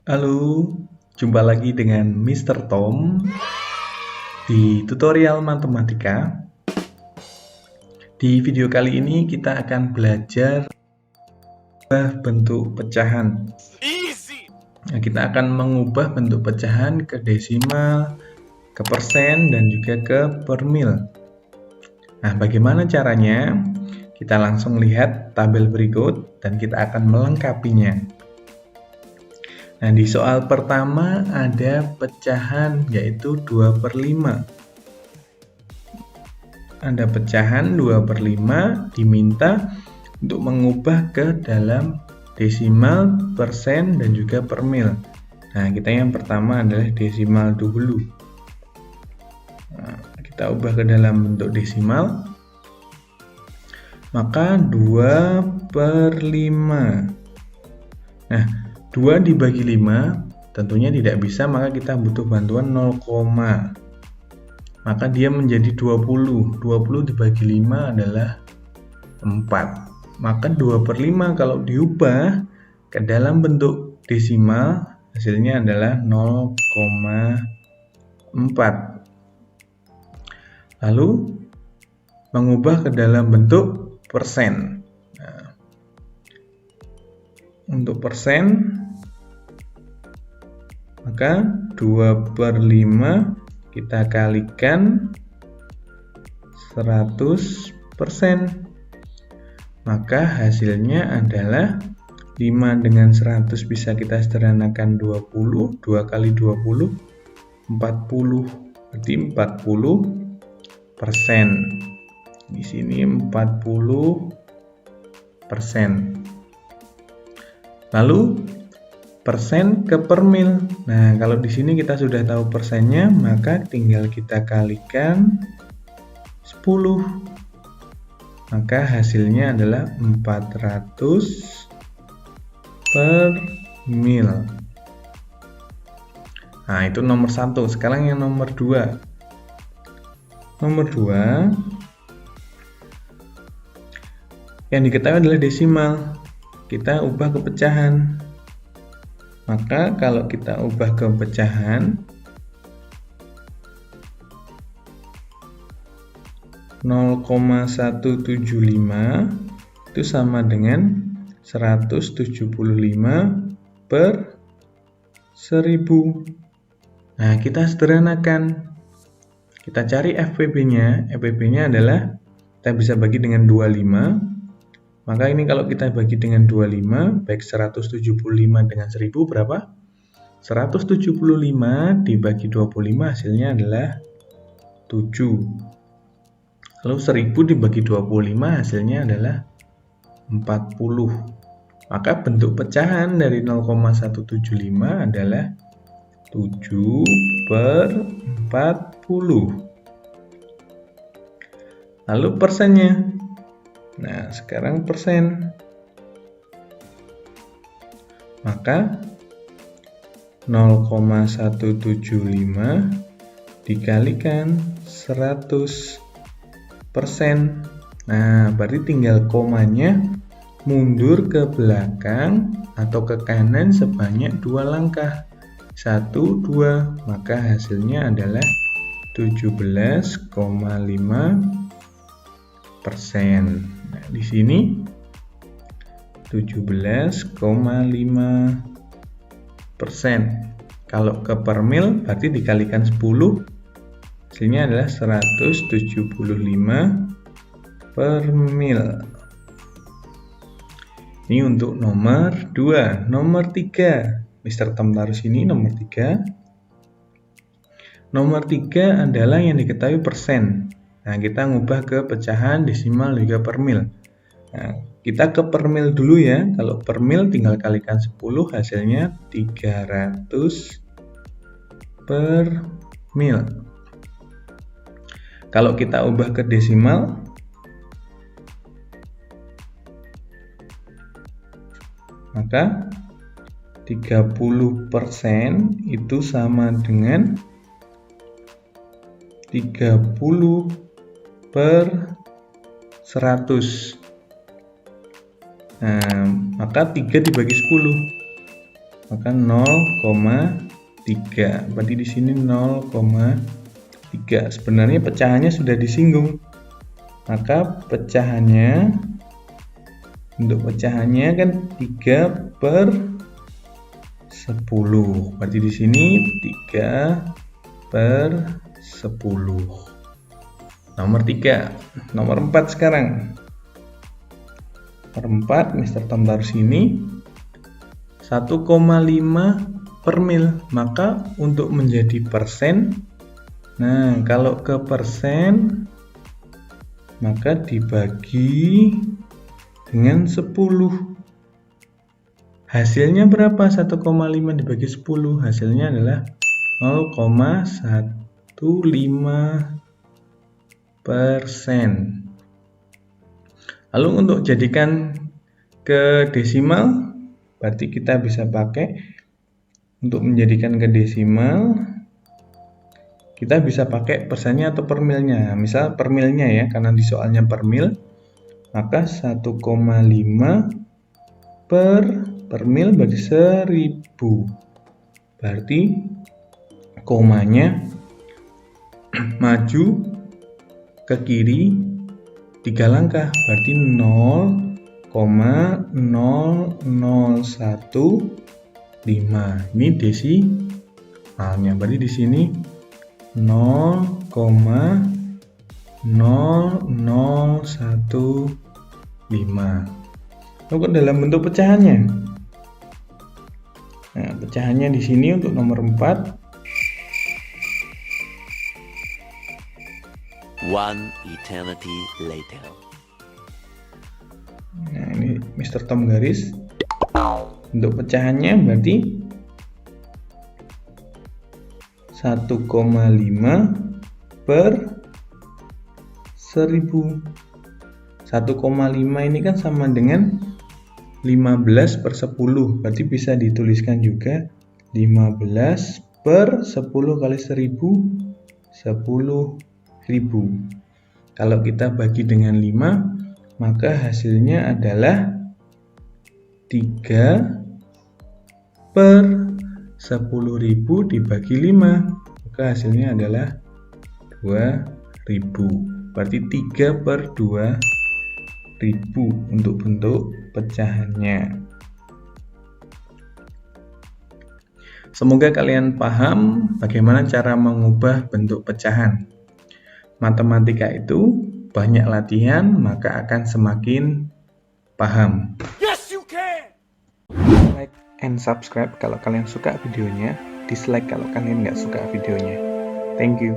Halo, jumpa lagi dengan Mr. Tom di tutorial matematika. Di video kali ini kita akan belajar bentuk pecahan. Nah, kita akan mengubah bentuk pecahan ke desimal, ke persen, dan juga ke per mil. Nah, bagaimana caranya? Kita langsung lihat tabel berikut dan kita akan melengkapinya. Nah, di soal pertama ada pecahan yaitu 2/5. Ada pecahan 2/5 diminta untuk mengubah ke dalam desimal, persen, dan juga per mil. Nah, kita yang pertama adalah desimal dulu. Nah, kita ubah ke dalam bentuk desimal. Maka 2/5. Nah, 2 dibagi 5 tentunya tidak bisa, maka kita butuh bantuan 0, maka dia menjadi 20. 20 dibagi 5 adalah 4. Maka 2/5 kalau diubah ke dalam bentuk desimal hasilnya adalah 0,4. Lalu mengubah ke dalam bentuk persen. Nah, untuk persen maka 2/5 kita kalikan 100%. Maka hasilnya adalah 5 dengan 100 bisa kita sederhanakan 20. 2 kali 20 40. Berarti 40%. Di sini 40%. Lalu persen ke per mil. Nah, kalau di sini kita sudah tahu persennya, maka tinggal kita kalikan 10. Maka hasilnya adalah 400 per mil. Nah, itu nomor 1. Sekarang yang nomor 2. Nomor 2 yang diketahui adalah desimal. Kita ubah ke pecahan. Maka kalau kita ubah ke pecahan 0,175 itu sama dengan 175 per 1000. Nah, kita sederhanakan. Kita cari FPB-nya. FPB-nya adalah kita bisa bagi dengan 25. Maka ini kalau kita bagi dengan 25, baik 175 dengan 1000 berapa? 175 dibagi 25 hasilnya adalah 7. Lalu 1000 dibagi 25 hasilnya adalah 40. Maka bentuk pecahan dari 0,175 adalah 7/40. Lalu persennya. Nah, sekarang persen. Maka 0,175 dikalikan 100%. Nah, berarti tinggal komanya mundur ke belakang atau ke kanan sebanyak 2 langkah. 1, 2. Maka hasilnya adalah 17,5%. Nah, di sini 17,5%. Kalau ke per mil berarti dikalikan 10, hasilnya adalah 175 per mil. Ini untuk nomor 2. Nomor 3. Mr. Tom taruh sini nomor 3. Nomor 3 adalah yang diketahui persen. Nah, kita ngubah ke pecahan, desimal, juga per mil. Nah, kita ke per mil dulu ya. Kalau per mil tinggal kalikan 10, hasilnya 300 per mil. Kalau kita ubah ke desimal, maka 30% itu sama dengan 30 per 100. Nah, maka 3 dibagi 10. maka 0,3. Berarti di sini 0,3. Sebenarnya pecahannya sudah disinggung. Maka pecahannya, untuk pecahannya kan 3 per 10. Berarti di sini 3 per 10. Nomor 3. Nomor 4 sekarang. Nomor 4, Mr. Tom taruh sini. 1,5 per mil. Maka untuk menjadi persen, nah kalau ke persen, maka dibagi dengan 10. Hasilnya berapa? 1,5 dibagi 10. Hasilnya adalah 0,15%. Lalu untuk jadikan ke desimal, berarti kita bisa pakai untuk menjadikan ke desimal, kita bisa pakai persennya atau per milnya. Misal per milnya ya, karena di soalnya per mil, maka 1,5 per mil bagi 1000. Berarti komanya maju ke kiri 3 langkah, berarti 0,00115. Ini desimalnya. Berarti di sini 0,0015. Lalu dalam bentuk pecahannya. Nah, pecahannya di sini untuk nomor 4. One eternity later. Nah, ini Mr. Tom garis. Untuk pecahannya berarti 1,5 per 1000. 1,5 ini kan sama dengan 15 per 10. Berarti bisa dituliskan juga 15 per 10 kali 1000, 10.000. Kalau kita bagi dengan 5, maka hasilnya adalah 3 per 10.000 dibagi 5. Maka hasilnya adalah 2.000. Berarti 3 per 2.000 untuk bentuk pecahannya. Semoga kalian paham bagaimana cara mengubah bentuk pecahan. Matematika itu banyak latihan, maka akan semakin paham. Yes, you can! Like and subscribe kalau kalian suka videonya, dislike kalau kalian nggak suka videonya. Thank you.